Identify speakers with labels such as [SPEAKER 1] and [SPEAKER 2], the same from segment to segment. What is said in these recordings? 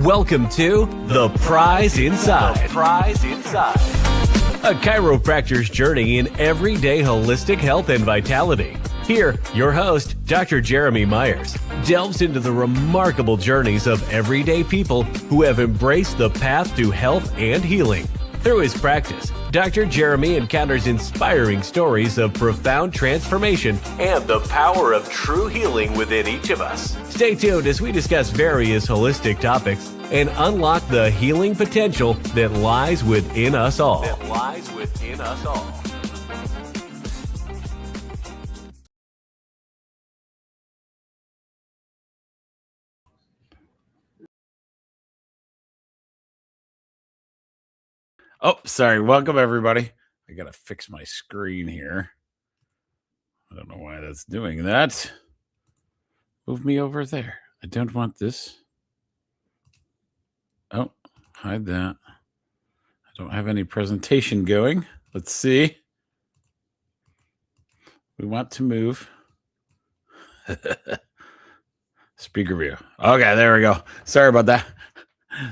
[SPEAKER 1] Welcome to The Prize Inside. The Prize Inside. A chiropractor's journey in everyday holistic health and vitality. Here, your host, Dr. Jeremy Myers, delves into the remarkable journeys of everyday people who have embraced the path to health and healing. Through his practice, Dr. Jeremy encounters inspiring stories of profound transformation and the power of true healing within each of us. Stay tuned as we discuss various holistic topics and unlock the healing potential that lies within us all.
[SPEAKER 2] Oh, sorry. Welcome, everybody. I got to fix my screen here. I don't know why that's doing that. Move me over there. I don't want this. Oh, hide that. I don't have any presentation going. Let's see. We want to move. Speaker view. Okay, there we go. Sorry about that.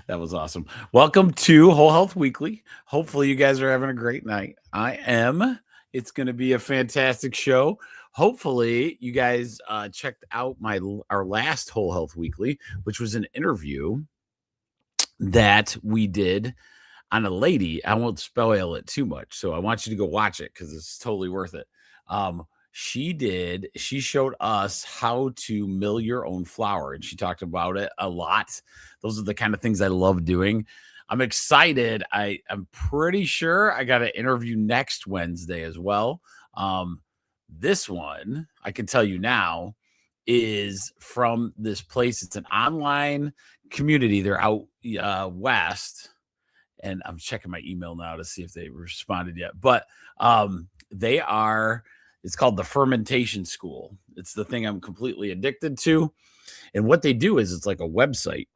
[SPEAKER 2] That was awesome. Welcome to Whole Health Weekly. Hopefully you guys are having a great night. I am. It's going to be a fantastic show. Hopefully you guys checked out our last Whole Health Weekly, which was an interview that we did on a lady. I won't spoil it too much, so I want you to go watch it because it's totally worth it. She showed us how to mill your own flour, and she talked about it a lot. Those are the kind of things I love doing. I'm excited. I'm pretty sure I got an interview next Wednesday as well. This one, I can tell you now, is from this place. It's an online community. They're out west, and I'm checking my email now to see if they responded yet. But it's called the Fermentation School. It's the thing I'm completely addicted to. And what they do is it's like a website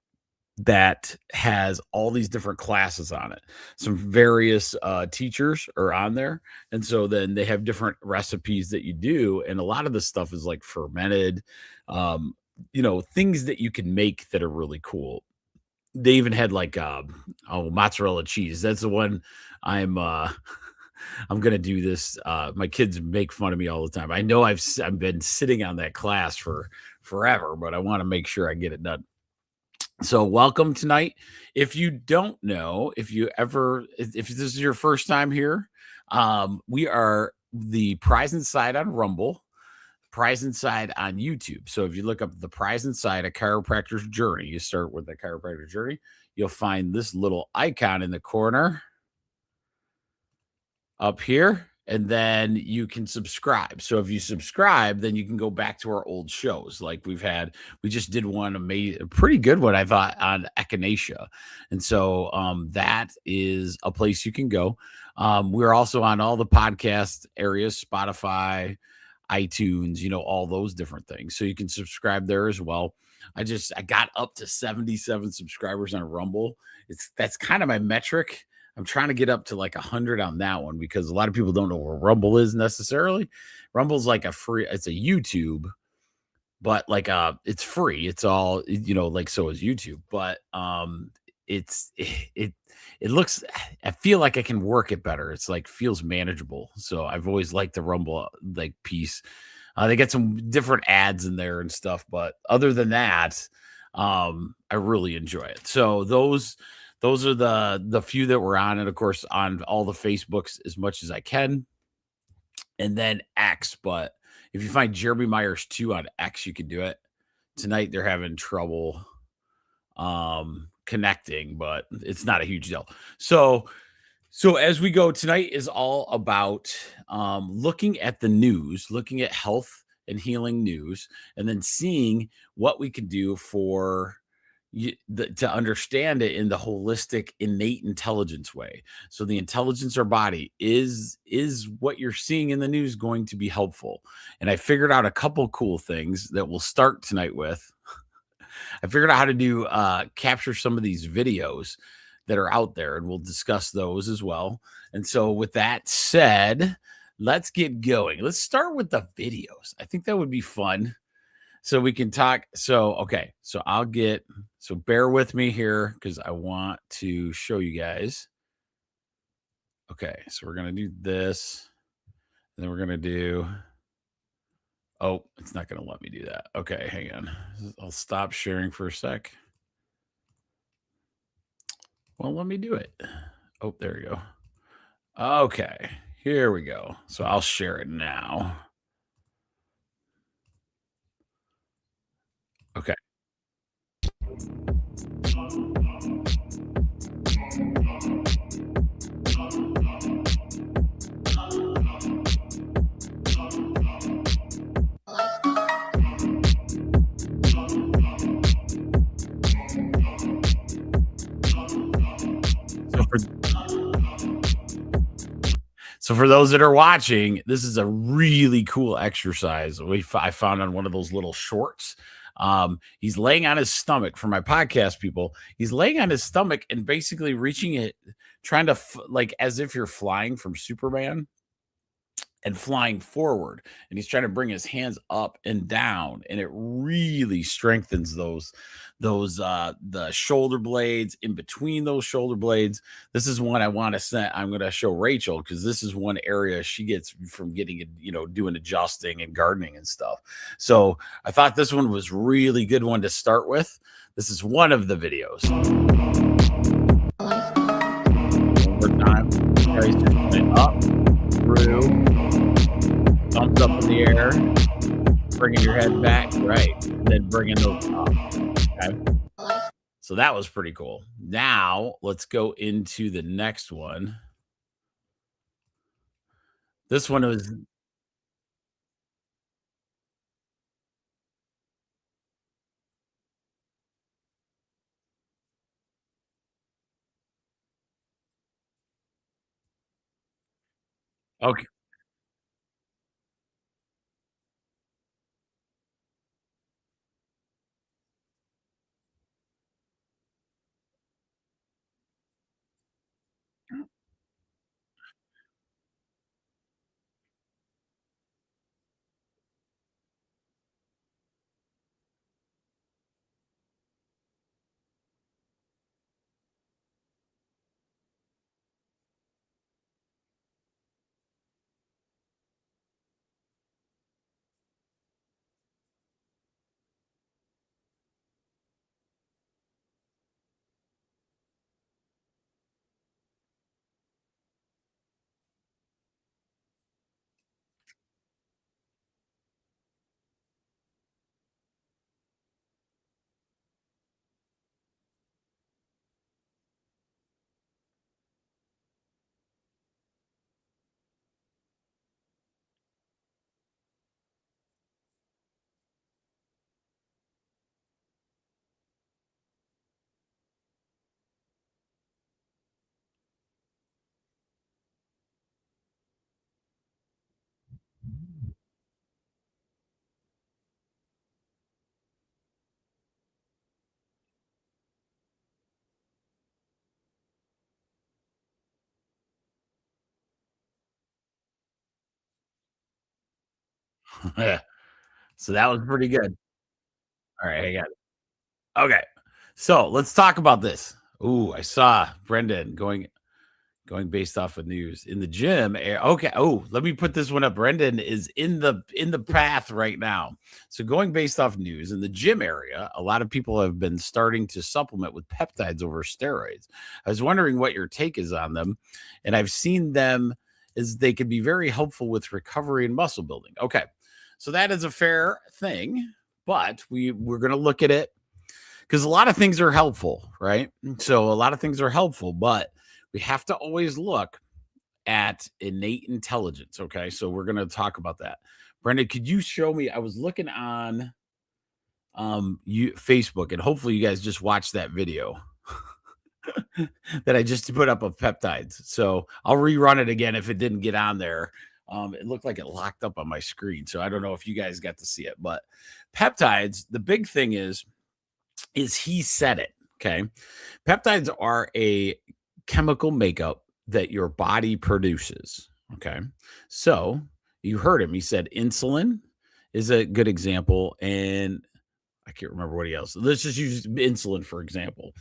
[SPEAKER 2] that has all these different classes on it. Some various teachers are on there. And so then they have different recipes that you do. And a lot of this stuff is like fermented, things that you can make that are really cool. They even had like mozzarella cheese. That's the one I'm going to do this. My kids make fun of me all the time. I know I've been sitting on that class for forever, but I want to make sure I get it done. So welcome tonight. If you don't know, if this is your first time here, we are the Prize Inside on Rumble, Prize Inside on YouTube. So if you look up the Prize Inside, a chiropractor's journey, you start with the chiropractor journey, you'll find this little icon in the corner up here, and then you can subscribe. So if you subscribe, then you can go back to our old shows. Like we just did one a pretty good one, I thought, on echinacea. And so that is a place you can go. We're also on all the podcast areas, Spotify, iTunes, all those different things. So you can subscribe there as well. I got up to 77 subscribers on Rumble. That's kind of my metric. I'm trying to get up to like 100 on that one because a lot of people don't know where Rumble is necessarily. Rumble's like it's a YouTube, but like it's free. It's all, so is YouTube, but it looks, I feel like I can work it better. It's like feels manageable. So I've always liked the Rumble like piece. They get some different ads in there and stuff, but other than that, I really enjoy it. So those are the few that we're on, and of course on all the Facebooks as much as I can, and then X. But if you find Jeremy Myers 2 on X, you can do it. Tonight they're having trouble connecting, but it's not a huge deal. So as we go, tonight is all about looking at the news, looking at health and healing news, and then seeing what we can do for to understand it in the holistic innate intelligence way. So the intelligence or body is what you're seeing in the news going to be helpful. And I figured out a couple cool things that we'll start tonight with. I figured out how to do capture some of these videos that are out there, and we'll discuss those as well. And so with that said, let's get going. Let's start with the videos. I think that would be fun. So we can talk. So, okay. So bear with me here because I want to show you guys. Okay. So we're going to do this. And then we're going to do, oh, it's not going to let me do that. Okay. Hang on. I'll stop sharing for a sec. Well, let me do it. Oh, there we go. Okay. Here we go. So I'll share it now. Okay. So for those that are watching, this is a really cool exercise I found on one of those little shorts. He's laying on his stomach. For my podcast people, he's laying on his stomach and basically reaching it, trying to like as if you're flying from Superman and flying forward, and he's trying to bring his hands up and down, and it really strengthens the shoulder blades, in between those shoulder blades. This is one I want to send. I'm going to show Rachel because this is one area she gets from getting it, doing adjusting and gardening and stuff. So I thought this one was really good one to start with. This is one of the videos. One more time. Guys, just went up, through, thumbs up in the air, bringing your head back, right, and then bringing those up. Okay. So that was pretty cool. Now let's go into the next one. This one was okay. So that was pretty good. All right, I got it. Okay, so let's talk about this. Ooh, I saw Brendan going based off of news in the gym. Okay. Oh, let me put this one up. Brendan is in the path right now. So going based off news in the gym area, a lot of people have been starting to supplement with peptides over steroids. I was wondering what your take is on them, and I've seen them as they can be very helpful with recovery and muscle building. Okay, so that is a fair thing, but we're going to look at it because a lot of things are helpful, right? So a lot of things are helpful, but we have to always look at innate intelligence. Okay. So we're going to talk about that. Brenda, could you show me? I was looking on Facebook, and hopefully you guys just watched that video that I just put up of peptides. So I'll rerun it again if it didn't get on there. It looked like it locked up on my screen, so I don't know if you guys got to see it. But peptides, the big thing is he said it. Okay, peptides are a chemical makeup that your body produces. Okay, so you heard him. He said insulin is a good example, and I can't remember what else. Let's just use insulin for example.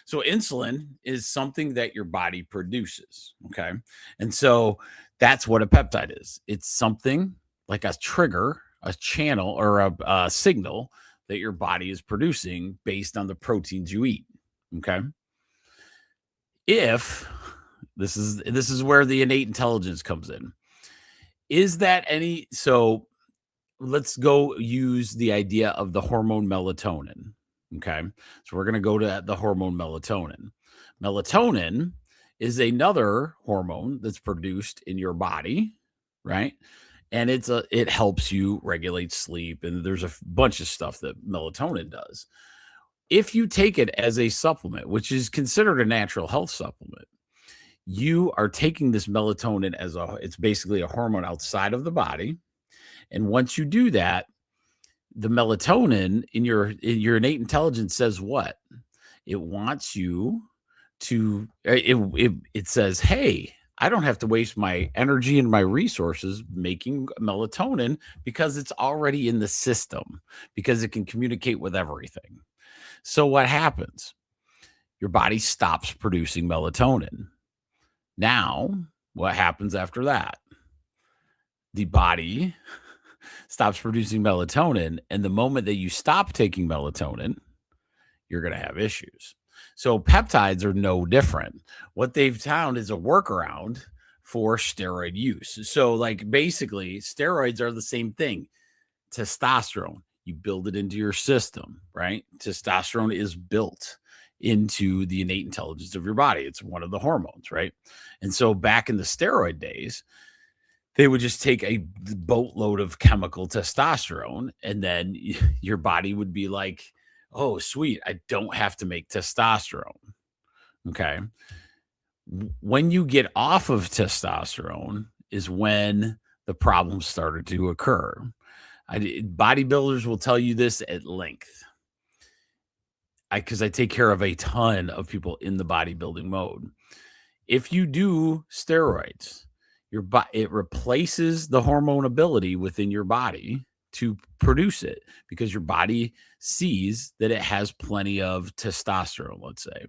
[SPEAKER 2] So insulin is something that your body produces. Okay, and so that's what a peptide is. It's something like a trigger, a channel, or a signal that your body is producing based on the proteins you eat. Okay. If this is where the innate intelligence comes in. Is that any so let's go use the idea of the hormone melatonin. Okay. So we're going to go to the hormone melatonin. Melatonin is another hormone that's produced in your body, right? And it helps you regulate sleep, and there's a bunch of stuff that melatonin does. If you take it as a supplement, which is considered a natural health supplement, you are taking this melatonin it's basically a hormone outside of the body. And once you do that, the melatonin in your innate intelligence says what? It wants you to it says, hey, I don't have to waste my energy and my resources making melatonin because it's already in the system, because it can communicate with everything. So what happens? Your body stops producing melatonin. Now, what happens after that? The body stops producing melatonin, and the moment that you stop taking melatonin, you're going to have issues. So peptides are no different. What they've found is a workaround for steroid use. So like basically steroids are the same thing. Testosterone, you build it into your system, right? Testosterone is built into the innate intelligence of your body. It's one of the hormones, right? And so back in the steroid days, they would just take a boatload of chemical testosterone, and then your body would be like, oh, sweet, I don't have to make testosterone. Okay. When you get off of testosterone is when the problems started to occur. Bodybuilders will tell you this at length. Because I take care of a ton of people in the bodybuilding mode. If you do steroids, it replaces the hormone ability within your body to produce it, because your body sees that it has plenty of testosterone, let's say.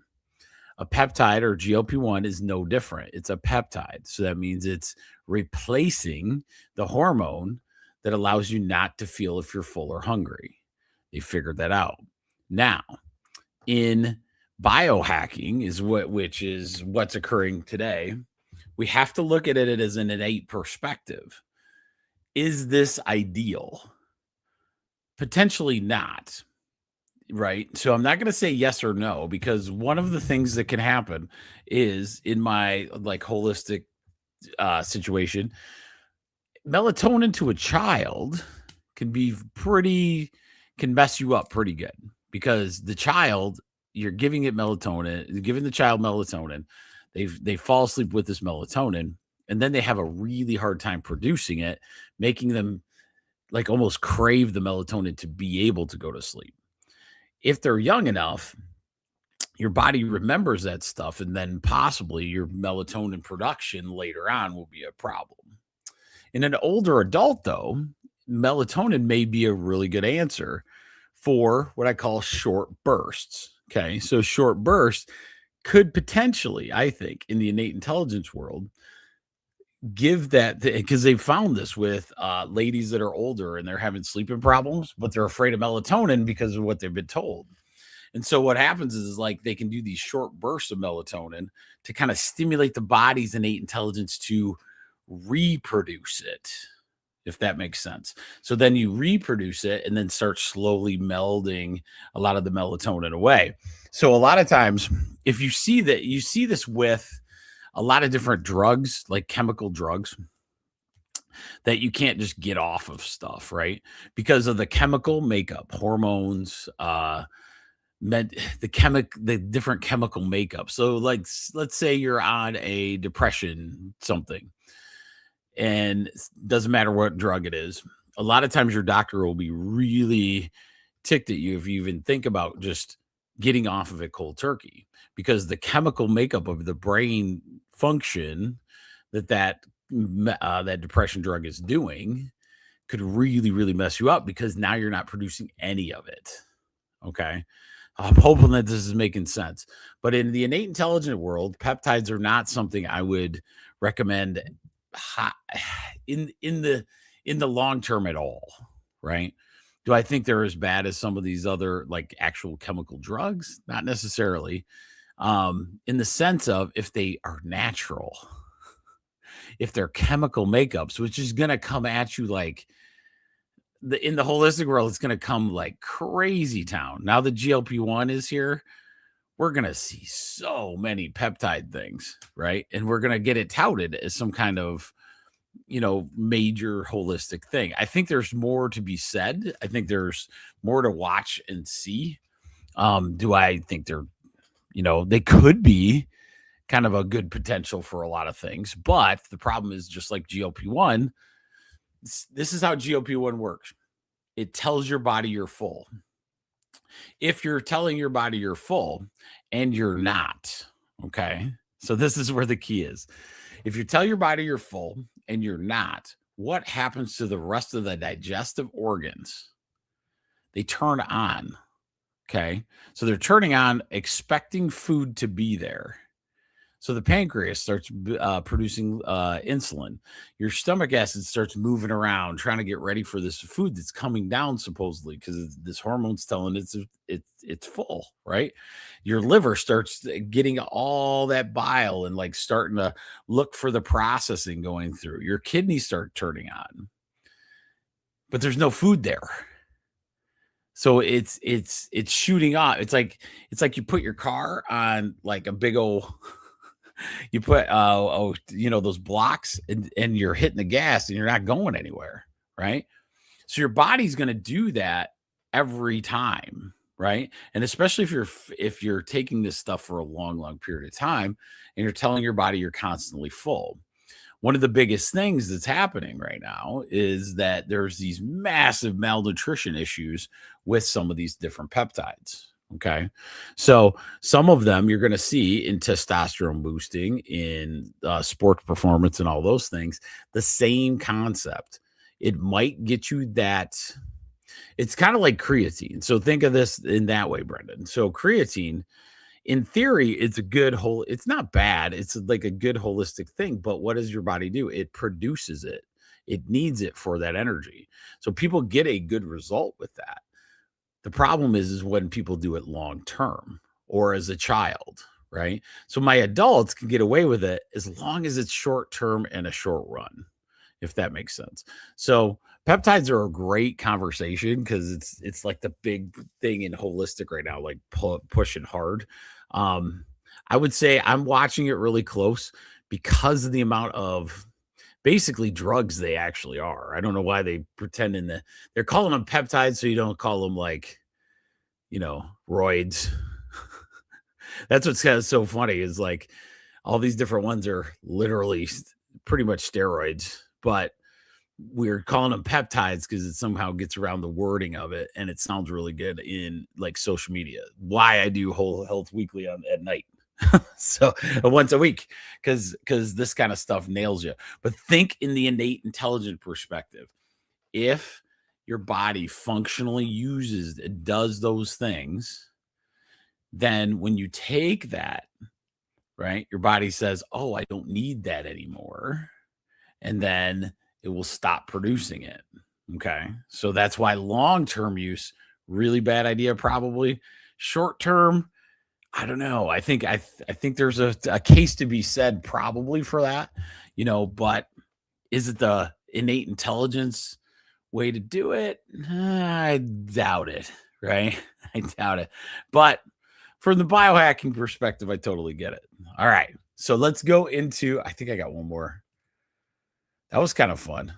[SPEAKER 2] A peptide or GLP-1 is no different. It's a peptide. So that means it's replacing the hormone that allows you not to feel if you're full or hungry. They figured that out. Now, in biohacking which is what's occurring today, we have to look at it as an innate perspective. Is this ideal? Potentially not, right? So I'm not going to say yes or no, because one of the things that can happen is, in my like holistic situation, melatonin to a child can mess you up pretty good, because the child, you're giving the child melatonin. They fall asleep with this melatonin, and then they have a really hard time producing it, making them like almost crave the melatonin to be able to go to sleep. If they're young enough, your body remembers that stuff, and then possibly your melatonin production later on will be a problem. In an older adult, though, melatonin may be a really good answer for what I call short bursts. Okay, so short bursts could potentially, I think, in the innate intelligence world, give that, because they've found this with ladies that are older and they're having sleeping problems, but they're afraid of melatonin because of what they've been told. And so what happens is like they can do these short bursts of melatonin to kind of stimulate the body's innate intelligence to reproduce it, if that makes sense. So then you reproduce it and then start slowly melding a lot of the melatonin away. So a lot of times, if you see this with a lot of different drugs, like chemical drugs, that you can't just get off of stuff, right? Because of the chemical makeup, hormones, the different chemical makeup. So like let's say you're on a depression something, and it doesn't matter what drug it is. A lot of times your doctor will be really ticked at you if you even think about just getting off of it cold turkey, because the chemical makeup of the brain function that depression drug is doing could really, really mess you up, because now you're not producing any of it. Okay. I'm hoping that this is making sense. But in the innate intelligent world, peptides are not something I would recommend in the long term at all, right? Do I think they're as bad as some of these other like actual chemical drugs? Not necessarily. In the sense of if they are natural, if they're chemical makeups, which is going to come at you like in the holistic world, it's going to come like crazy town. Now the GLP-1 is here. We're going to see so many peptide things, right? And we're going to get it touted as some kind of, major holistic thing. I think there's more to be said. I think there's more to watch and see. Do I think they could be kind of a good potential for a lot of things, but the problem is, just like GLP-1, this is how GLP-1 works. It tells your body you're full. If you're telling your body you're full and you're not, okay? So this is where the key is. If you tell your body you're full and you're not, what happens to the rest of the digestive organs? They turn on, okay? So they're turning on, expecting food to be there. So the pancreas starts producing insulin. Your stomach acid starts moving around, trying to get ready for this food that's coming down, supposedly, because this hormone's telling it's full, right? Your liver starts getting all that bile and like starting to look for the processing going through. Your kidneys start turning on, but there's no food there. So it's shooting off. It's like you put your car on like a big old. You put those blocks and you're hitting the gas and you're not going anywhere, right? So your body's going to do that every time, right? And especially if you're taking this stuff for a long period of time and you're telling your body you're constantly full. One of the biggest things that's happening right now is that there's these massive malnutrition issues with some of these different peptides. Okay. So some of them you're going to see in testosterone boosting, in sports performance and all those things, the same concept. It might get you that. It's kind of like creatine. So think of this in that way, Brendan. So creatine, in theory, it's it's not bad. It's like a good holistic thing. But what does your body do? It produces it. It needs it for that energy. So people get a good result with that. The problem is when people do it long term or as a child, right? So my adults can get away with it as long as it's short term and a short run, if that makes sense. So peptides are a great conversation because it's like the big thing in holistic right now, like pushing hard. I would say I'm watching it really close because of the amount of basically drugs they actually are. I don't know why they pretend they're calling them peptides, so you don't call them like, roids. That's what's kind of so funny is like all these different ones are literally pretty much steroids, but we're calling them peptides because it somehow gets around the wording of it and it sounds really good in like social media. Why I do Whole Health Weekly at night. So once a week, because this kind of stuff nails you. But think in the innate intelligent perspective. If your body functionally does those things, then when you take that, right, your body says, oh, I don't need that anymore. And then it will stop producing it. Okay. So that's why long-term use, really bad idea, probably. Short-term, I don't know. I think there's a case to be said probably for that, but is it the innate intelligence way to do it? I doubt it, right? I doubt it. But from the biohacking perspective, I totally get it. All right. So let's go into, I think I got one more. That was kind of fun.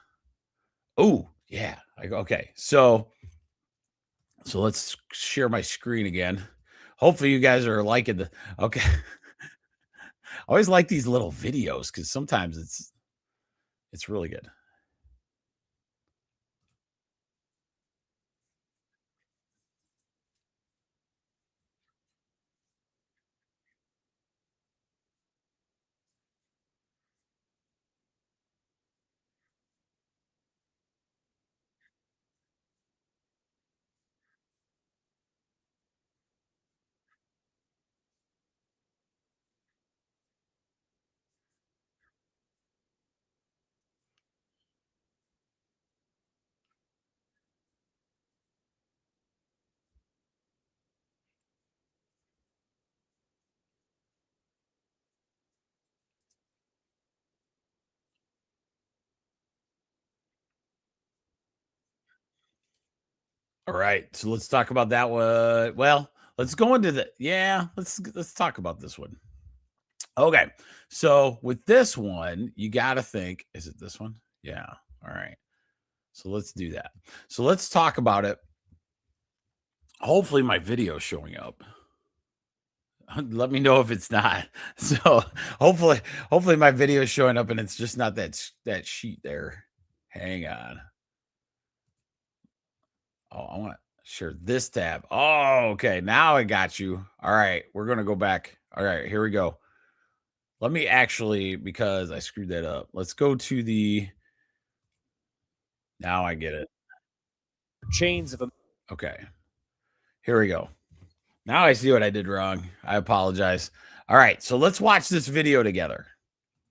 [SPEAKER 2] Oh, yeah. Okay. So let's share my screen again. Hopefully you guys are liking the okay. I always like these little videos because sometimes it's really good. All right. So let's talk about that one. Well, let's go into let's talk about this one. Okay. So with this one, you got to think, is it this one? Yeah. All right. So let's do that. So let's talk about it. Hopefully my video is showing up. Let me know if it's not. So hopefully my video is showing up and it's just not that sheet there. Hang on. Oh, I want to share this tab. Oh, okay. Now I got you. All right. We're going to go back. All right. Here we go. Let me actually, because I screwed that up. Let's go to now I get it.
[SPEAKER 3] Chains of
[SPEAKER 2] Okay. Here we go. Now I see what I did wrong. I apologize. All right. So let's watch this video together.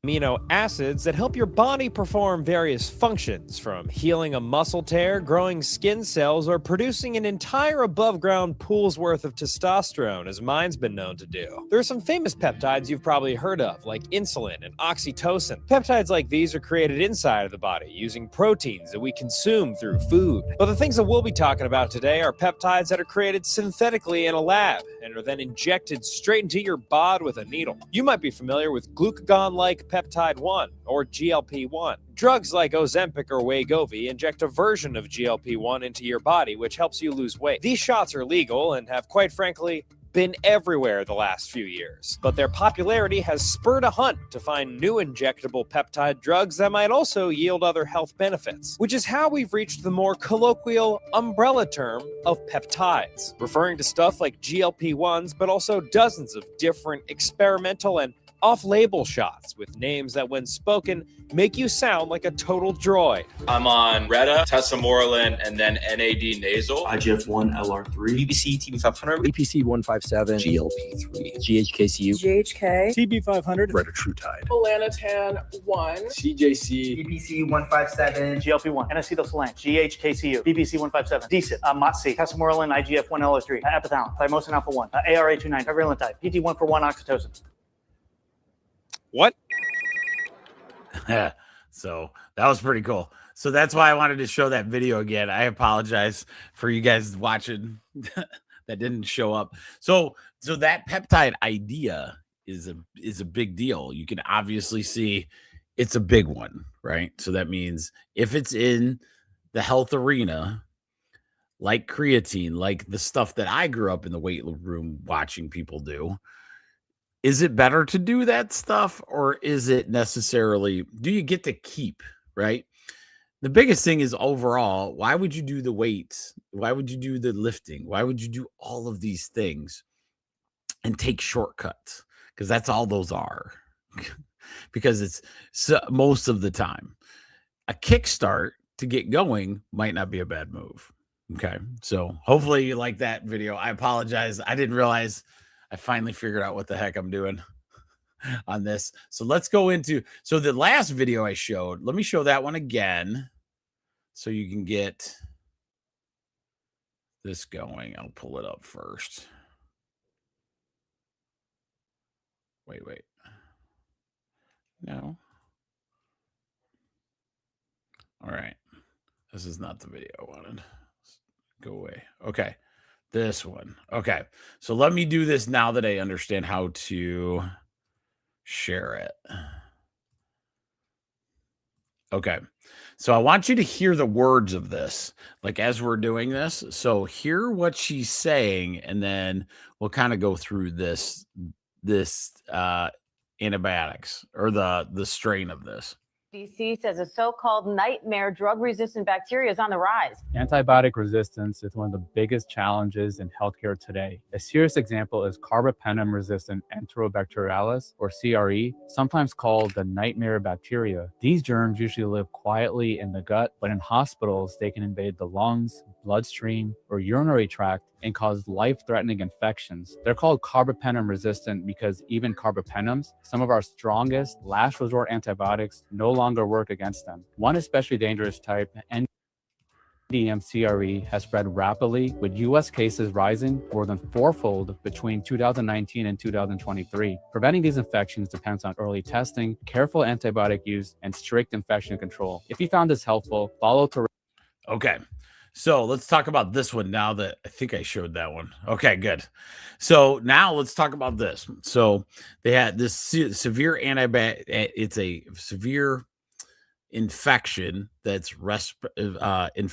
[SPEAKER 3] amino acids that help your body perform various functions, from healing a muscle tear, growing skin cells, or producing an entire above-ground pool's worth of testosterone, as mine's been known to do. There are some famous peptides you've probably heard of, like insulin and oxytocin. Peptides like these are created inside of the body using proteins that we consume through food. But the things that we'll be talking about today are peptides that are created synthetically in a lab and are then injected straight into your bod with a needle. You might be familiar with glucagon-like peptide 1 or GLP-1. Drugs like Ozempic or Wegovy inject a version of GLP-1 into your body, which helps you lose weight. These shots are legal and have, quite frankly, been everywhere the last few years, but their popularity has spurred a hunt to find new injectable peptide drugs that might also yield other health benefits, which is how we've reached the more colloquial umbrella term of peptides, referring to stuff like GLP-1s, but also dozens of different experimental and off-label shots with names that, when spoken, make you sound like a total droid.
[SPEAKER 4] I'm on Retta, Tesamorelin, and then NAD nasal.
[SPEAKER 5] IGF-1, LR3,
[SPEAKER 6] BBC TB500, EPC 157, GLP3, GHKCU,
[SPEAKER 7] GHK,
[SPEAKER 6] TB500,
[SPEAKER 5] Retatrutide,
[SPEAKER 7] Melanotan 1,
[SPEAKER 4] CJC,
[SPEAKER 6] EPC 157,
[SPEAKER 8] GLP-1, N-acetylsaline, GHKCU, BBC 157, DCIT, MOTC, Tesamorelin, IGF-1, LR3, epithalone, thymosin alpha-1, ARA29, pyrrolintide, PT141 oxytocin.
[SPEAKER 3] What?
[SPEAKER 2] So that was pretty cool. So that's why I wanted to show that video again. I apologize for you guys watching that didn't show up. So that peptide idea is a big deal. You can obviously see it's a big one, right? So that means if it's in the health arena, like creatine, like the stuff that I grew up in the weight room watching people do, is it better to do that stuff, or is it necessarily, do you get to keep, right? The biggest thing is overall, why would you do the weights? Why would you do the lifting? Why would you do all of these things and take shortcuts? Because that's all those are. Because it's most of the time. A kickstart to get going might not be a bad move. Okay. So hopefully you like that video. I apologize. I didn't realize I finally figured out what the heck I'm doing on this. So let's go into, so the last video I showed, let me show that one again so you can get this going. I'll pull it up first. Wait. No. All right. This is not the video I wanted. Go away. Okay. This one. Okay. So let me do this now that I understand how to share it. Okay. So I want you to hear the words of this, like as we're doing this. So hear what she's saying, and then we'll kind of go through this antibiotics or the strain of this.
[SPEAKER 5] CDC says a so-called nightmare drug-resistant bacteria is on the rise.
[SPEAKER 9] Antibiotic resistance is one of the biggest challenges in healthcare today. A serious example is carbapenem-resistant enterobacterialis, or CRE, sometimes called the nightmare bacteria. These germs usually live quietly in the gut, but in hospitals, they can invade the lungs, bloodstream, or urinary tract and cause life-threatening infections. They're called carbapenem-resistant because even carbapenems, some of our strongest last resort antibiotics, no longer work against them. One especially dangerous type, NDM-CRE, has spread rapidly, with U.S. cases rising more than fourfold between 2019 and 2023. Preventing these infections depends on early testing, careful antibiotic use, and strict infection control. If you found this helpful, follow to...
[SPEAKER 2] Okay. So let's talk about this one now that I think I showed that one. Okay, good. So now let's talk about this. So they had this severe antibiotic. It's a severe infection that's antibiotic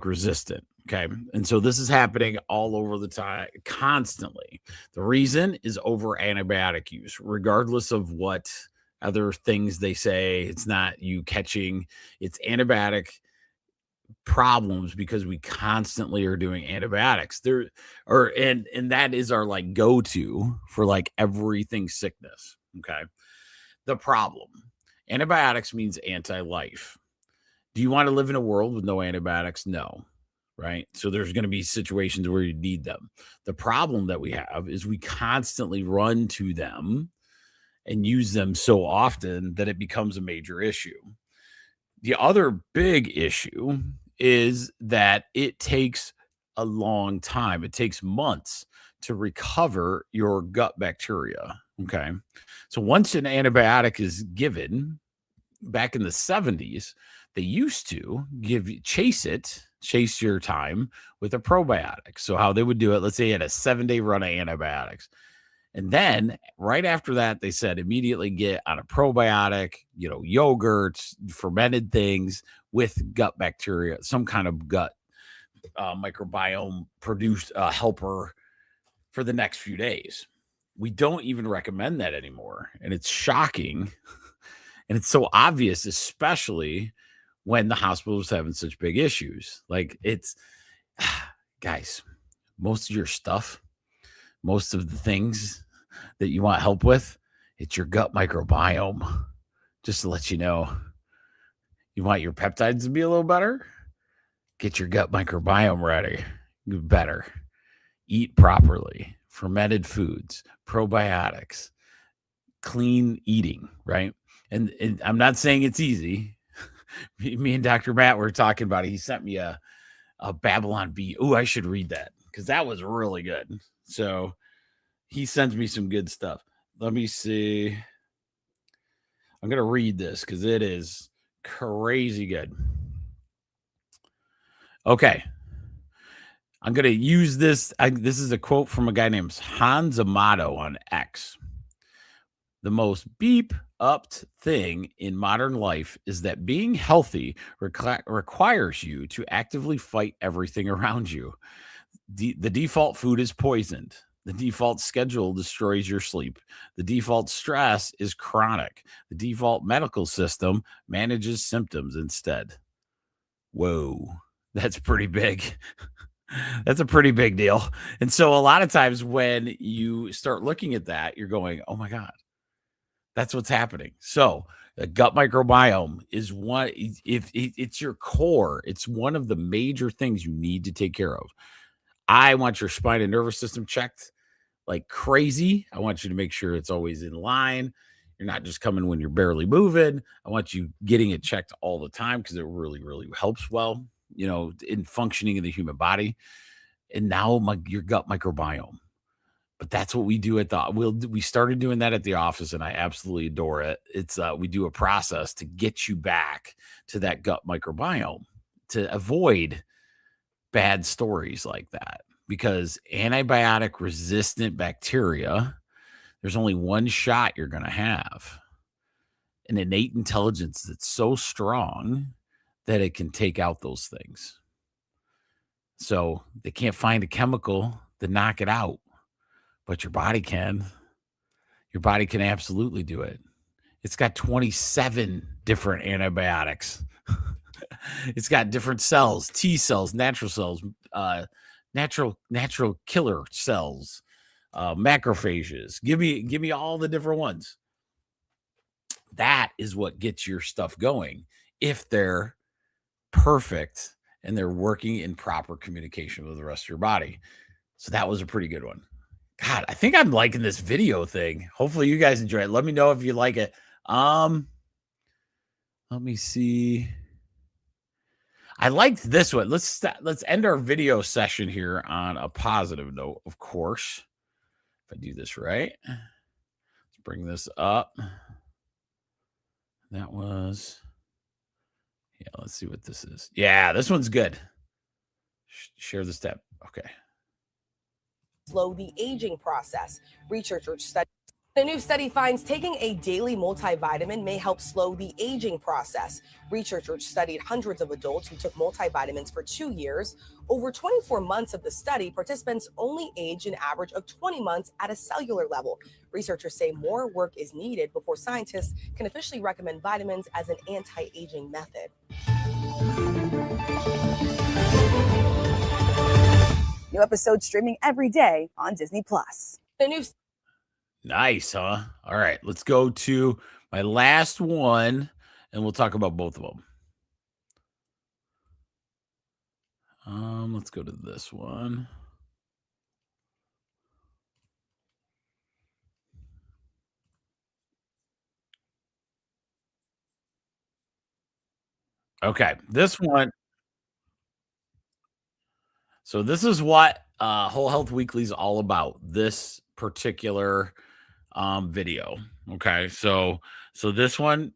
[SPEAKER 2] resistant. Okay. And so this is happening all over the time, constantly. The reason is over antibiotic use, regardless of what other things they say. It's not you catching, it's antibiotic problems because we constantly are doing antibiotics and that is our like go-to for like everything sickness. Okay. The problem, antibiotics means anti-life. Do you want to live in a world with no antibiotics? No. Right. So there's going to be situations where you need them. The problem that we have is we constantly run to them and use them so often that it becomes a major issue. The other big issue is that it takes a long time. It takes months to recover your gut bacteria. Okay. So once an antibiotic is given, back in the 70s, they used to chase your time with a probiotic. So how they would do it, let's say you had a 7-day run of antibiotics. And then right after that, they said immediately get on a probiotic, yogurts, fermented things with gut bacteria, some kind of gut microbiome produced helper for the next few days. We don't even recommend that anymore. And it's shocking. And it's so obvious, especially when the hospital was having such big issues. Like guys, most of your stuff, most of the things that you want help with, it's your gut microbiome. Just to let you know, you want your peptides to be a little better? Get your gut microbiome ready. Better. Eat properly. Fermented foods, probiotics, clean eating, right? And I'm not saying it's easy. Me and Dr. Matt were talking about it. He sent me a Babylon Bee. Oh, I should read that because that was really good. So he sends me some good stuff. Let me see. I'm going to read this because it is crazy good. Okay. I'm going to use this. This is a quote from a guy named Hans Amato on X. The most beep-upped thing in modern life is that being healthy requires you to actively fight everything around you. The default food is poisoned. The default schedule destroys your sleep. The default stress is chronic. The default medical system manages symptoms instead. Whoa, that's pretty big. That's a pretty big deal. And so a lot of times when you start looking at that, you're going, oh my God, that's what's happening. So the gut microbiome is one, if it's your core, it's one of the major things you need to take care of. I want your spine and nervous system checked like crazy. I want you to make sure it's always in line. You're not just coming when you're barely moving. I want you getting it checked all the time because it really, really helps well, in functioning in the human body. And now your gut microbiome. But that's what we do we started doing that at the office, and I absolutely adore it. It's we do a process to get you back to that gut microbiome to avoid bad stories like that. Because antibiotic resistant bacteria, there's only one shot you're going to have. an innate intelligence that's so strong that it can take out those things. So they can't find a chemical to knock it out, but your body can. Your body can absolutely do it. It's got 27 different antibiotics. It's got different cells, T cells, natural cells, natural killer cells, macrophages. Give me all the different ones. That is what gets your stuff going if they're perfect and they're working in proper communication with the rest of your body. So that was a pretty good one. God, I think I'm liking this video thing. Hopefully you guys enjoy it. Let me know if you like it. Let me see. I liked this one. Let's end our video session here on a positive note, of course. If I do this right, let's bring this up. That was, yeah, let's see what this is. Yeah, this one's good. Share the step. Okay.
[SPEAKER 10] Slow the aging process. Researchers study. The new study finds taking a daily multivitamin may help slow the aging process. Researchers studied hundreds of adults who took multivitamins for 2 years. Over 24 months of the study, participants only aged an average of 20 months at a cellular level. Researchers say more work is needed before scientists can officially recommend vitamins as an anti-aging method.
[SPEAKER 11] New episodes streaming every day on Disney+.
[SPEAKER 10] The new
[SPEAKER 2] Nice, huh? All right, let's go to my last one, and we'll talk about both of them. Let's go to this one. Okay, this one. So this is what Whole Health Weekly is all about. This particular video. Okay, so this one,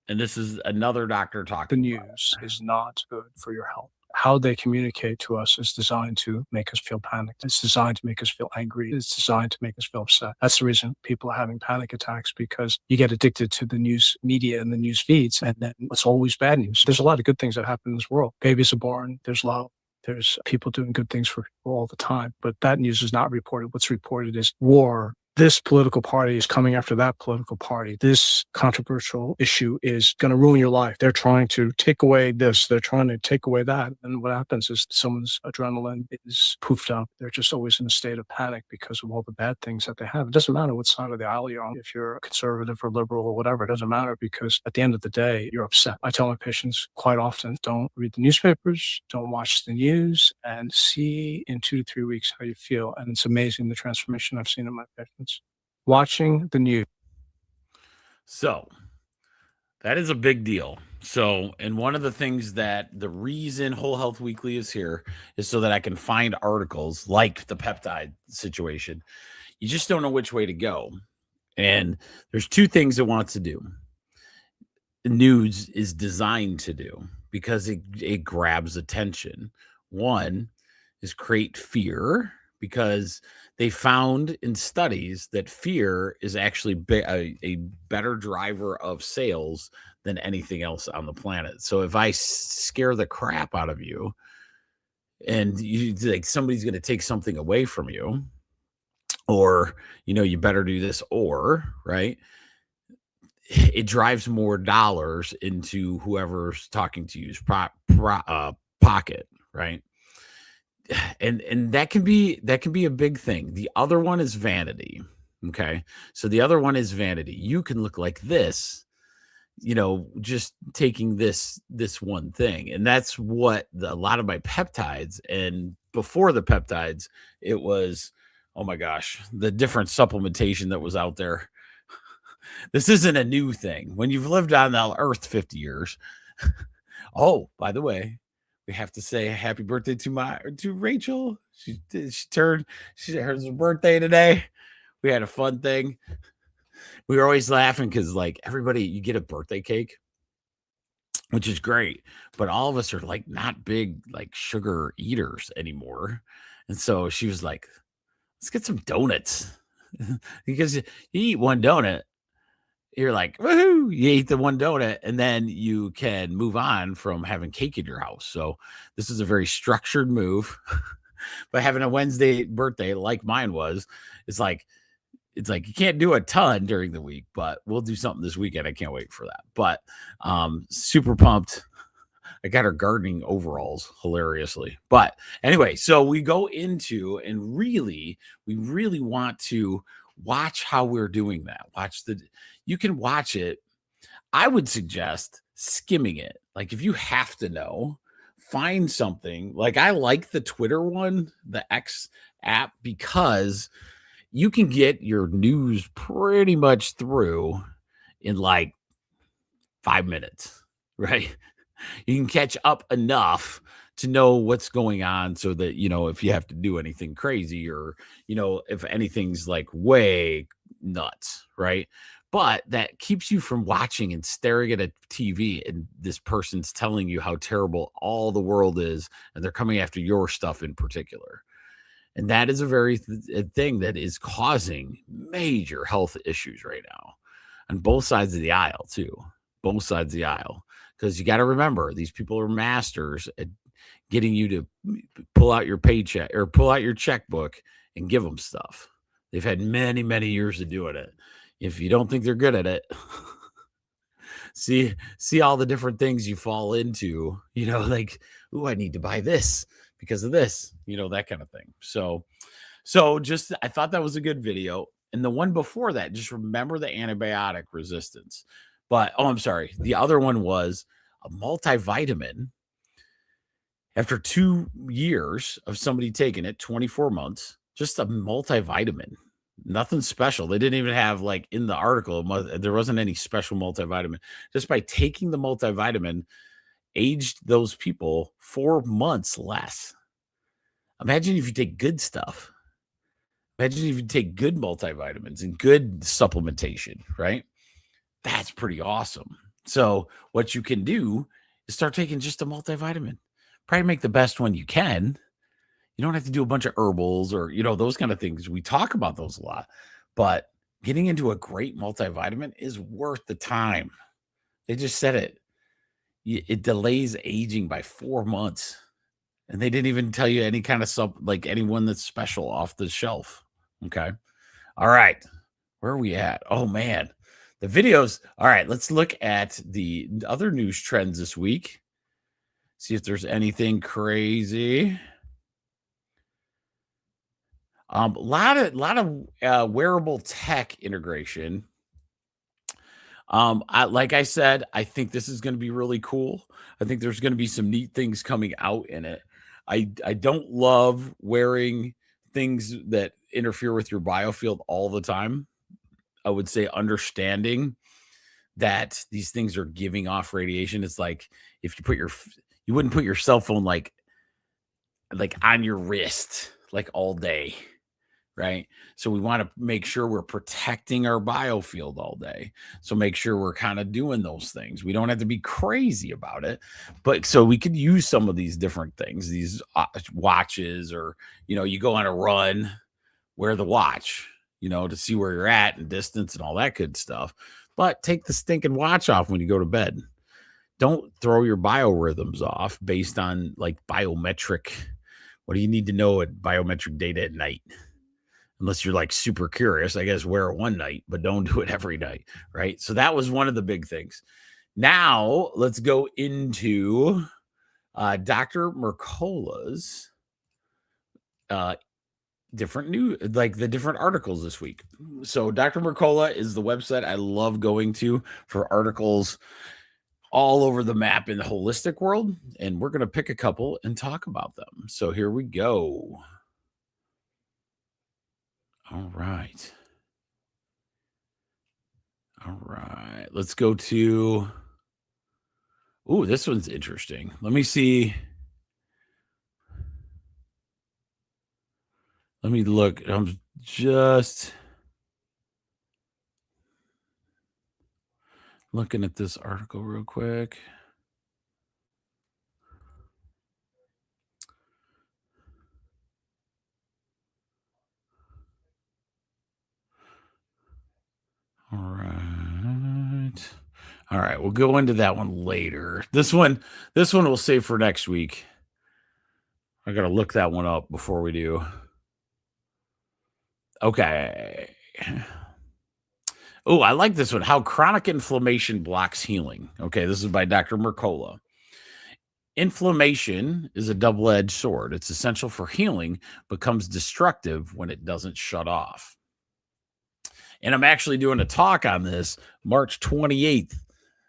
[SPEAKER 2] and this is another doctor talking.
[SPEAKER 12] The news is not good for your health. How they communicate to us is designed to make us feel panicked. It's designed to make us feel angry. It's designed to make us feel upset. That's the reason people are having panic attacks, because you get addicted to the news media and the news feeds, and then it's always bad news. There's a lot of good things that happen in this world. Babies are born. There's love. There's people doing good things for people all the time, but that news is not reported. What's reported is war. This political party is coming after that political party. This controversial issue is going to ruin your life. They're trying to take away this. They're trying to take away that. And what happens is someone's adrenaline is poofed up. They're just always in a state of panic because of all the bad things that they have. It doesn't matter what side of the aisle you're on. If you're conservative or liberal or whatever, it doesn't matter, because at the end of the day, you're upset. I tell my patients quite often, don't read the newspapers, don't watch the news, and see in 2 to 3 weeks how you feel. And it's amazing the transformation I've seen in my patients. Watching the news.
[SPEAKER 2] So that is a big deal. So, and one of the things that the reason Whole Health Weekly is here is so that I can find articles like the peptide situation. You just don't know which way to go. And there's 2 things it wants to do. The news is designed to do, because it grabs attention. One is create fear, because they found in studies that fear is actually a better driver of sales than anything else on the planet. So if I scare the crap out of you, and you like somebody's going to take something away from you, or you better do this, or right, it drives more dollars into whoever's talking to you's pocket, right? And that can be a big thing. The other one is vanity. Okay. So the other one is vanity. You can look like this, just taking this one thing. And that's what a lot of my peptides, and before the peptides, it was, oh my gosh, the different supplementation that was out there. This isn't a new thing. When you've lived on the earth 50 years. Oh, by the way, we have to say happy birthday to Rachel. It's her birthday today. We had a fun thing. We were always laughing because everybody, you get a birthday cake, which is great, but all of us are not big sugar eaters anymore. And so she was like, let's get some donuts. Because you eat one donut you're like, woohoo, you ate the one donut, and then you can move on from having cake in your house. So this is a very structured move. But having a Wednesday birthday like mine was, it's like you can't do a ton during the week, but we'll do something this weekend. I can't wait for that. But super pumped. I got her gardening overalls hilariously. But anyway, so we go into, and we really want to watch how we're doing that. You can watch it. I would suggest skimming it. Like if you have to know, find something. Like I like the Twitter one, the X app, because you can get your news pretty much through in like 5 minutes, right? You can catch up enough to know what's going on so that, if you have to do anything crazy or, if anything's like way nuts, right? But that keeps you from watching and staring at a TV and this person's telling you how terrible all the world is and they're coming after your stuff in particular. And that is a very thing that is causing major health issues right now on both sides of the aisle, too. Both sides of the aisle. Because you got to remember, these people are masters at getting you to pull out your paycheck or pull out your checkbook and give them stuff. They've had many, many years of doing it. If you don't think they're good at it, see all the different things you fall into, like, ooh, I need to buy this because of this, that kind of thing. So just, I thought that was a good video. And the one before that, just remember the antibiotic resistance. But, I'm sorry. The other one was a multivitamin. After 2 years of somebody taking it, 24 months, just a multivitamin, nothing special. They didn't even have, like, in the article, there wasn't any special multivitamin. Just by taking the multivitamin, aged those people 4 months less. Imagine if you take good stuff. Imagine if you take good multivitamins and good supplementation, right? That's pretty awesome. So what you can do is start taking just a multivitamin. Probably make the best one you can. You don't have to do a bunch of herbals or, those kind of things. We talk about those a lot. But getting into a great multivitamin is worth the time. They just said it. It delays aging by 4 months. And they didn't even tell you any kind of like anyone that's special off the shelf. Okay. All right. Where are we at? Oh, man. The videos. All right. Let's look at the other news trends this week. See if there's anything crazy. A lot of wearable tech integration. Like I said, I think this is going to be really cool. I think there's going to be some neat things coming out in it. I don't love wearing things that interfere with your biofield all the time. I would say understanding that these things are giving off radiation. It's like if you wouldn't put your cell phone like on your wrist like all day. Right. So we want to make sure we're protecting our biofield all day. So make sure we're kind of doing those things. We don't have to be crazy about it, but so we could use some of these different things, these watches, or, you go on a run, wear the watch, to see where you're at and distance and all that good stuff. But take the stinking watch off when you go to bed. Don't throw your biorhythms off based on like biometric. What do you need to know at biometric data at night? Unless you're like super curious, I guess wear it one night, but don't do it every night, right? So that was one of the big things. Now let's go into Dr. Mercola's the different articles this week. So Dr. Mercola is the website I love going to for articles all over the map in the holistic world. And we're going to pick a couple and talk about them. So here we go. All right. Let's go to. Ooh, this one's interesting. Let me see. Let me look. I'm just looking at this article real quick. All right. All right, we'll go into that one later. This one we'll save for next week. I got to look that one up before we do. Okay. Oh, I like this one. How chronic inflammation blocks healing. Okay, this is by Dr. Mercola. Inflammation is a double-edged sword. It's essential for healing, becomes destructive when it doesn't shut off. And I'm actually doing a talk on this March 28th,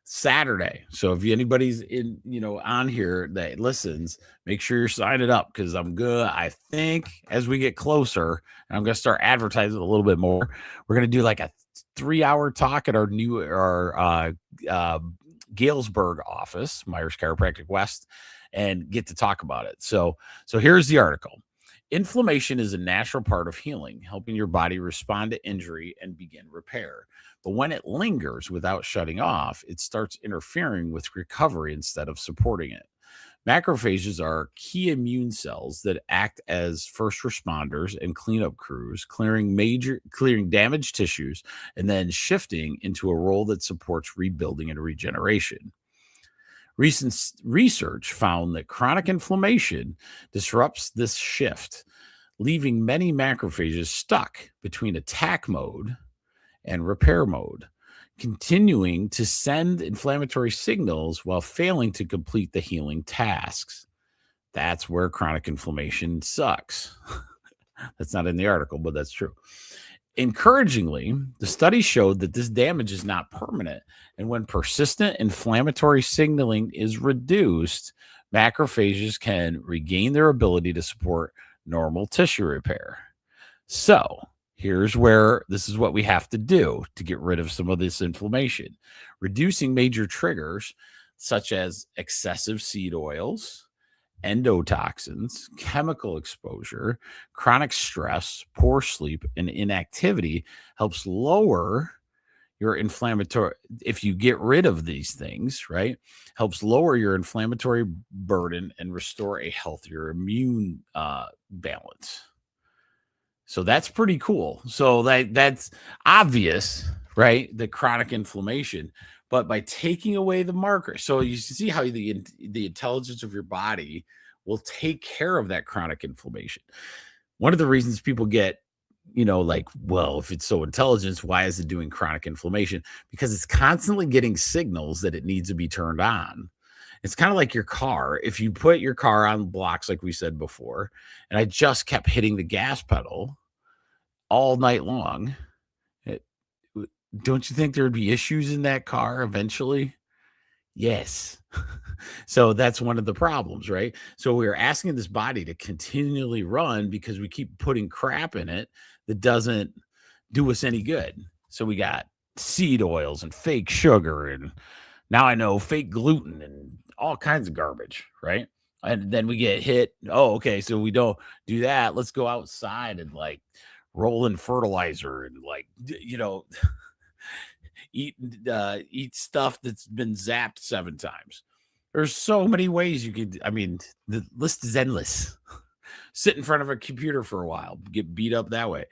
[SPEAKER 2] Saturday. So if anybody's on here that listens, make sure you're signing up, because I'm good. I think as we get closer, and I'm going to start advertising a little bit more, we're going to do like a 3-hour talk at our Galesburg office, Myers Chiropractic West, and get to talk about it. So here's the article. Inflammation is a natural part of healing, helping your body respond to injury and begin repair. But when it lingers without shutting off, it starts interfering with recovery instead of supporting it. Macrophages are key immune cells that act as first responders and cleanup crews, clearing damaged tissues and then shifting into a role that supports rebuilding and regeneration. Recent research found that chronic inflammation disrupts this shift, leaving many macrophages stuck between attack mode and repair mode, continuing to send inflammatory signals while failing to complete the healing tasks. That's where chronic inflammation sucks. That's not in the article, but that's true. Encouragingly, the study showed that this damage is not permanent, and when persistent inflammatory signaling is reduced, macrophages can regain their ability to support normal tissue repair. So, here's where this is what we have to do to get rid of some of this inflammation. Reducing major triggers such as excessive seed oils, endotoxins, chemical exposure, chronic stress, poor sleep, and inactivity helps lower your inflammatory, if you get rid of these things, right, helps lower your inflammatory burden and restore a healthier immune balance. So that's pretty cool. So that's obvious, right? The chronic inflammation, but by taking away the marker, so you see how the intelligence of your body will take care of that chronic inflammation. One of the reasons people get, like, well, if it's so intelligent, why is it doing chronic inflammation? Because it's constantly getting signals that it needs to be turned on. It's kind of like your car. If you put your car on blocks, like we said before, and I just kept hitting the gas pedal all night long, don't you think there would be issues in that car eventually? Yes. So that's one of the problems, right? So we're asking this body to continually run because we keep putting crap in it that doesn't do us any good. So we got seed oils and fake sugar, and now I know fake gluten and all kinds of garbage, right? And then we get hit. Oh, okay. So we don't do that. Let's go outside and like roll in fertilizer and like, eat stuff that's been zapped 7 times. There's so many ways you could, the list is endless. Sit in front of a computer for a while, get beat up that way.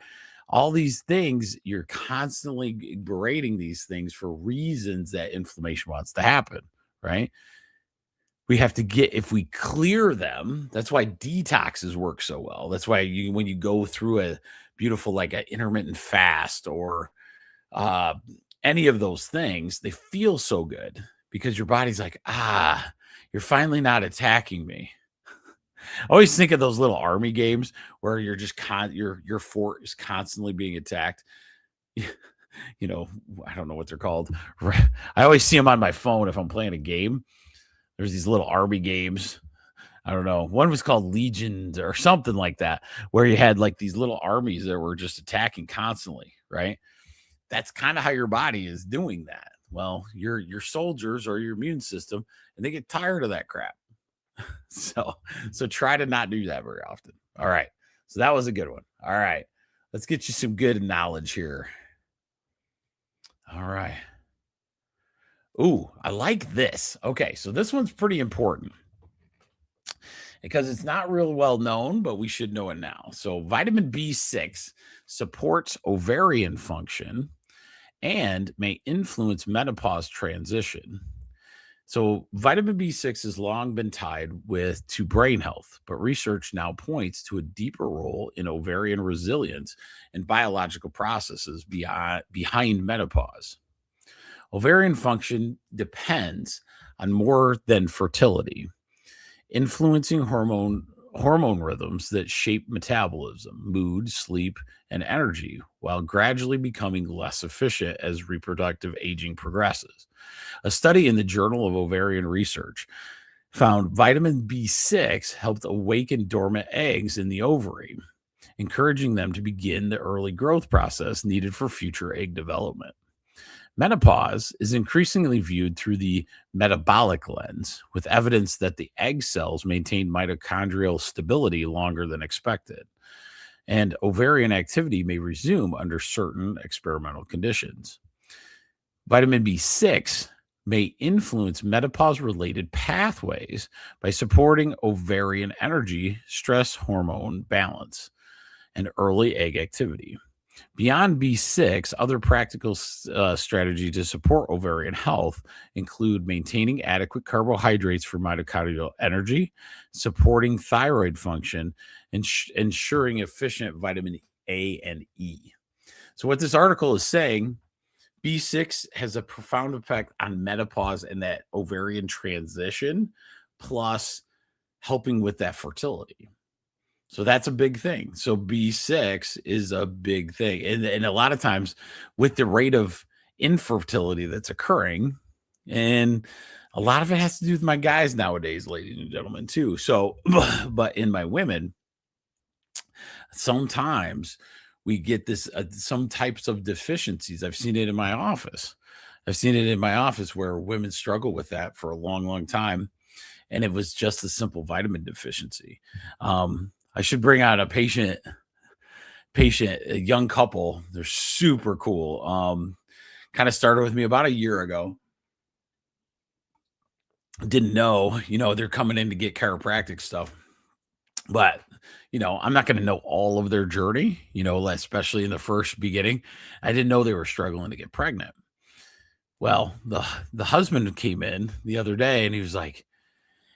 [SPEAKER 2] All these things, you're constantly berating these things for reasons that inflammation wants to happen, right? We have to if we clear them, that's why detoxes work so well. That's why when you go through a beautiful, like an intermittent fast or any of those things, they feel so good because your body's like, you're finally not attacking me. I always think of those little army games where you're just your fort is constantly being attacked. I don't know what they're called. I always see them on my phone if I'm playing a game. There's these little army games. I don't know. One was called Legions or something like that, where you had like these little armies that were just attacking constantly, right? That's kind of how your body is doing that. Well, your soldiers or your immune system, and they get tired of that crap. So try to not do that very often. All right. So that was a good one. All right. Let's get you some good knowledge here. All right. Ooh, I like this. Okay. So this one's pretty important because it's not real well known, but we should know it now. So vitamin B6 supports ovarian function and may influence menopause transition. So vitamin B6 has long been tied to brain health, but research now points to a deeper role in ovarian resilience and biological processes behind menopause. Ovarian function depends on more than fertility, influencing hormone rhythms that shape metabolism, mood, sleep, and energy, while gradually becoming less efficient as reproductive aging progresses. A study in the Journal of Ovarian Research found vitamin B6 helped awaken dormant eggs in the ovary, encouraging them to begin the early growth process needed for future egg development. Menopause is increasingly viewed through the metabolic lens, with evidence that the egg cells maintain mitochondrial stability longer than expected, and ovarian activity may resume under certain experimental conditions. Vitamin B6 may influence menopause-related pathways by supporting ovarian energy, stress hormone balance, and early egg activity. Beyond B6, other practical strategies to support ovarian health include maintaining adequate carbohydrates for mitochondrial energy, supporting thyroid function, and ensuring efficient vitamin A and E. So what this article is saying, B6 has a profound effect on menopause and that ovarian transition, plus helping with that fertility. So that's a big thing. So B6 is a big thing. And a lot of times with the rate of infertility that's occurring, and a lot of it has to do with my guys nowadays, ladies and gentlemen, too. So, but in my women, sometimes we get this, some types of deficiencies. I've seen it in my office. Where women struggle with that for a long, long time. And it was just a simple vitamin deficiency. I should bring out a patient, a young couple. They're super cool. Kind of started with me about a year ago. Didn't know, they're coming in to get chiropractic stuff. But, I'm not going to know all of their journey, especially in the first beginning. I didn't know they were struggling to get pregnant. Well, the husband came in the other day and he was like,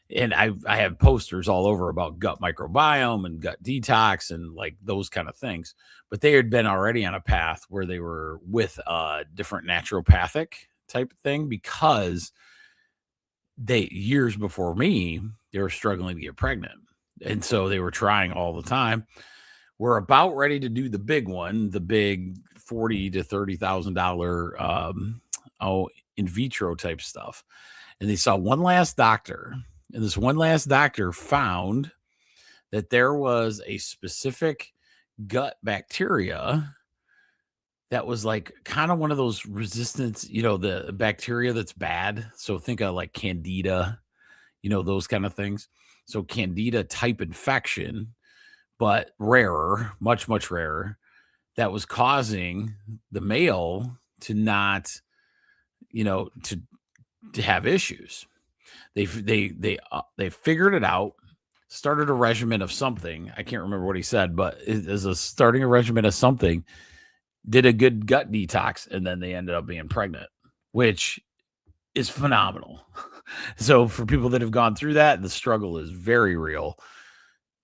[SPEAKER 2] and I have posters all over about gut microbiome and gut detox and like those kind of things. But they had been already on a path where they were with a different naturopathic type of thing because years before me, they were struggling to get pregnant. And so they were trying all the time. We're about ready to do the big one, the big $40,000 to $30,000 in vitro type stuff. And they saw one last doctor. And this one last doctor found that there was a specific gut bacteria that was like kind of one of those resistance, the bacteria that's bad. So think of like Candida, those kind of things. So Candida type infection, but rarer, much, much rarer, that was causing the male to not, to have issues. They figured it out, started a regimen of something. I can't remember what he said, but starting a regimen of something, did a good gut detox, and then they ended up being pregnant, which is phenomenal. So for people that have gone through that, the struggle is very real.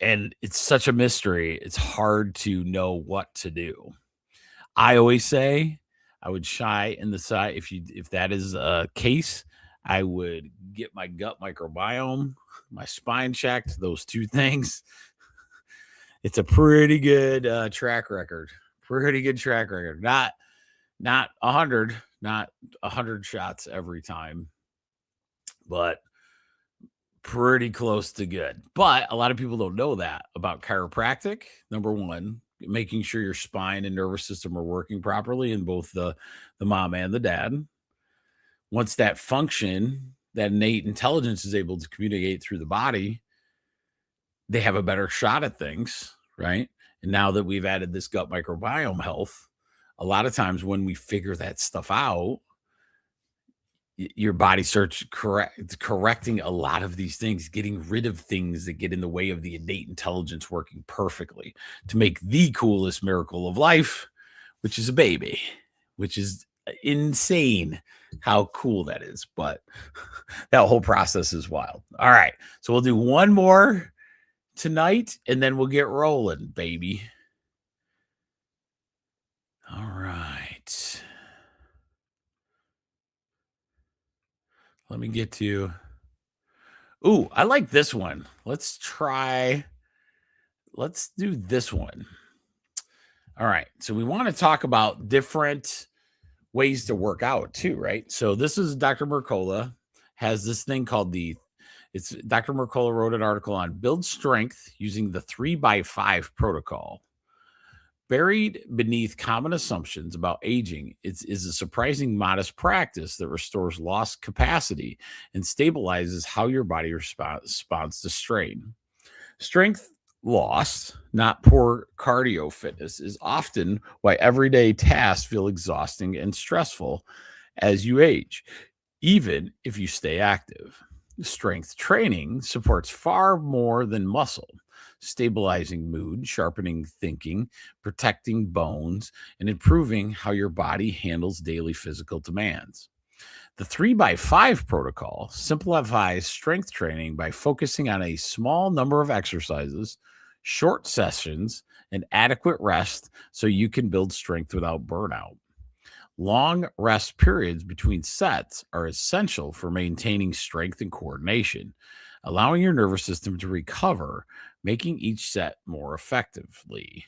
[SPEAKER 2] And it's such a mystery. It's hard to know what to do. I always say I would shy in the side. If that is a case, I would get my gut microbiome, my spine checked, those two things. It's a pretty good track record. Pretty good track record. Not 100, not 100 shots every time, but pretty close to good. But a lot of people don't know that about chiropractic. Number one, making sure your spine and nervous system are working properly in both the mom and the dad. Once that function, that innate intelligence is able to communicate through the body, they have a better shot at things, right? And now that we've added this gut microbiome health, a lot of times when we figure that stuff out, your body starts correcting a lot of these things, getting rid of things that get in the way of the innate intelligence working perfectly to make the coolest miracle of life, which is a baby, which is insane how cool that is. But that whole process is wild. All right. So we'll do one more tonight and then we'll get rolling, baby. All right. Let me get to. Ooh, I like this one. Let's do this one. All right. So we want to talk about different ways to work out too, right? So this is Dr. Mercola has this thing called Dr. Mercola wrote an article on build strength using the 3x5 protocol. Buried beneath common assumptions about aging is a surprising modest practice that restores lost capacity and stabilizes how your body responds to strain. Strength loss, not poor cardio fitness, is often why everyday tasks feel exhausting and stressful as you age, even if you stay active. Strength training supports far more than muscle, stabilizing mood, sharpening thinking, protecting bones, and improving how your body handles daily physical demands. The 3x5 protocol simplifies strength training by focusing on a small number of exercises, short sessions, and adequate rest so you can build strength without burnout. Long rest periods between sets are essential for maintaining strength and coordination, allowing your nervous system to recover, making each set more effectively.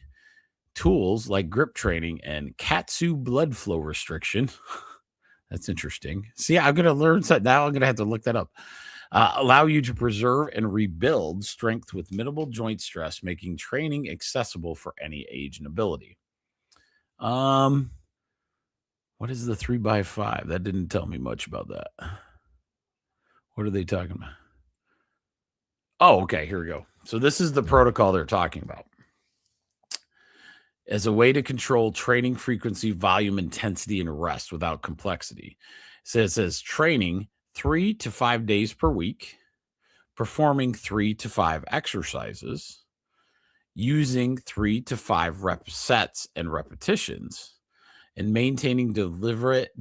[SPEAKER 2] Tools like grip training and Katsu blood flow restriction. That's interesting. See, I'm going to learn something. Now I'm going to have to look that up. Allow you to preserve and rebuild strength with minimal joint stress, making training accessible for any age and ability. What is the 3x5? That didn't tell me much about that. What are they talking about? Oh, okay. Here we go. So this is the protocol they're talking about. As a way to control training frequency, volume, intensity, and rest without complexity. So it says training 3 to 5 days per week, performing 3 to 5 exercises, using 3 to 5 sets and repetitions, and maintaining deliberate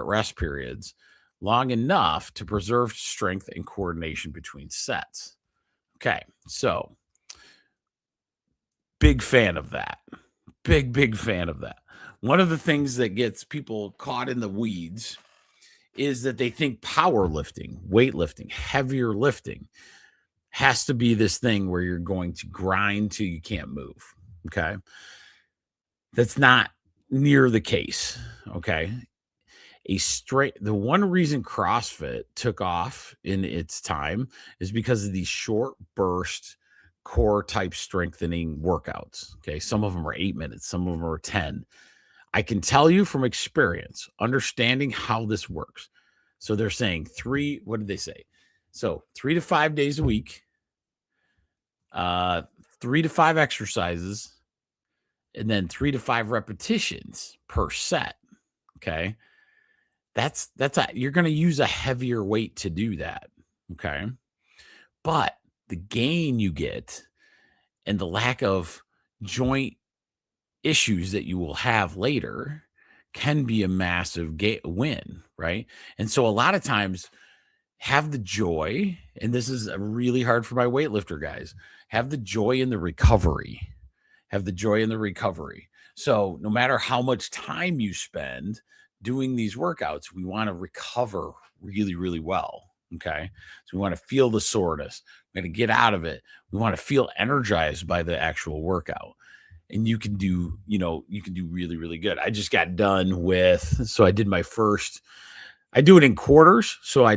[SPEAKER 2] rest periods long enough to preserve strength and coordination between sets. Okay, so big fan of that. Big fan of that. One of the things that gets people caught in the weeds is that they think powerlifting, weightlifting, heavier lifting has to be this thing where you're going to grind till you can't move. Okay. That's not near the case. Okay. The one reason CrossFit took off in its time is because of these short burst core type strengthening workouts. Okay. Some of them are 8 minutes, some of them are 10. I can tell you from experience, understanding how this works. So they're saying what did they say? So 3 to 5 days a week, 3 to 5 exercises, and then 3 to 5 repetitions per set. Okay. You're going to use a heavier weight to do that. Okay. But the gain you get and the lack of joint issues that you will have later can be a massive win, right? And so a lot of times have the joy, and this is really hard for my weightlifter guys, have the joy in the recovery. Have the joy in the recovery. So no matter how much time you spend doing these workouts, we want to recover really, really well. Okay. So we want to feel the soreness. We're going to get out of it. We want to feel energized by the actual workout. And you can do really, really good. I just got done with, I did my first, I do it in quarters. So I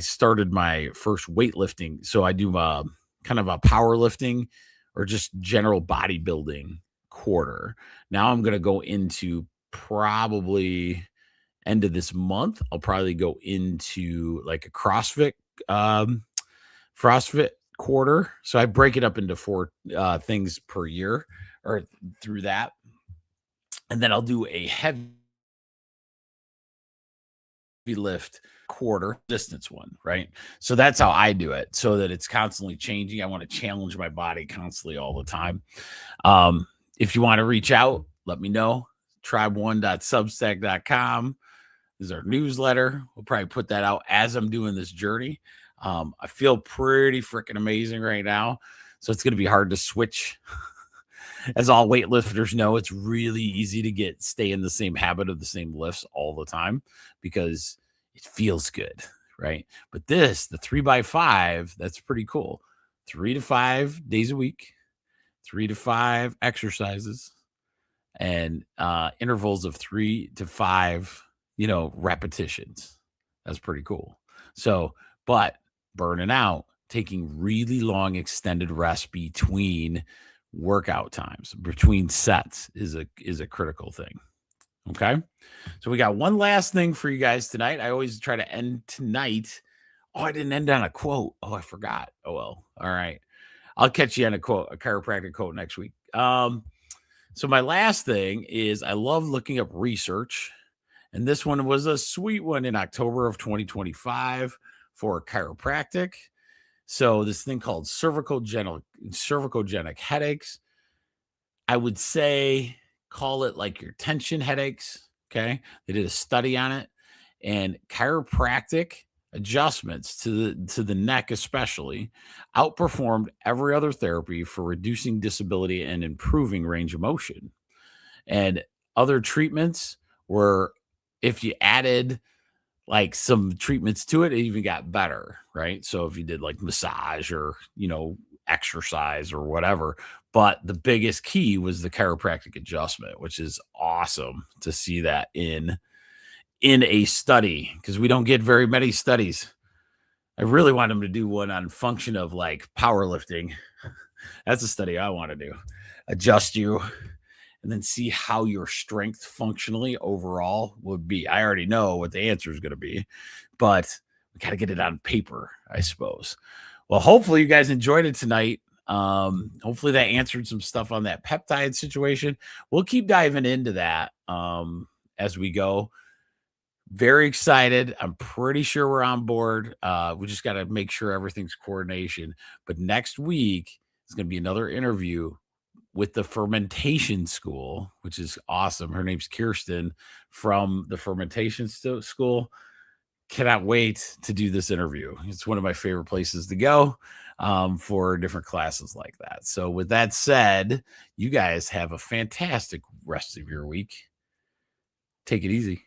[SPEAKER 2] started my first weightlifting. So I do kind of a powerlifting or just general bodybuilding quarter. Now I'm going to go into probably end of this month. I'll probably go into like a CrossFit quarter. So I break it up into 4 things per year or through that. And then I'll do a heavy lift quarter distance one, right? So that's how I do it, so that it's constantly changing. I want to challenge my body constantly all the time. If you want to reach out, let me know. tribe1.substack.com is our newsletter. We'll probably put that out as I'm doing this journey. I feel pretty freaking amazing right now. So it's going to be hard to switch. As all weightlifters know, it's really easy to stay in the same habit of the same lifts all the time because it feels good, right? But the 3x5, that's pretty cool. 3 to 5 days a week, 3 to 5 exercises, and intervals of 3 to 5, repetitions. That's pretty cool. So, but burning out, taking really long extended rest between workout times, between sets is a critical thing. Okay. So we got one last thing for you guys tonight. I always try to end tonight. Oh, I didn't end on a quote. Oh, I forgot. Oh, well. All right. I'll catch you on a chiropractic quote next week. So my last thing is I love looking up research. And this one was a sweet one in October of 2025 for chiropractic. So this thing called cervicogenic headaches, I would say call it like your tension headaches. Okay. They did a study on it, and chiropractic adjustments to the neck especially outperformed every other therapy for reducing disability and improving range of motion. And other treatments were, if you added like some treatments to it, it even got better, right? So if you did like massage or, exercise or whatever, but the biggest key was the chiropractic adjustment, which is awesome to see that in a study, because we don't get very many studies. I really want them to do one on function of like powerlifting. That's a study I want to do. Adjust you and then see how your strength functionally overall would be. I already know what the answer is going to be, but we got to get it on paper, I suppose. Well, hopefully you guys enjoyed it tonight. Hopefully that answered some stuff on that peptide situation. We'll keep diving into that as we go. Very excited. I'm pretty sure we're on board. We just got to make sure everything's coordination. But next week is going to be another interview with the fermentation school, which is awesome. Her name's Kirsten from the fermentation school. Cannot wait to do this interview. It's one of my favorite places to go for different classes like that. So with that said, you guys have a fantastic rest of your week. Take it easy.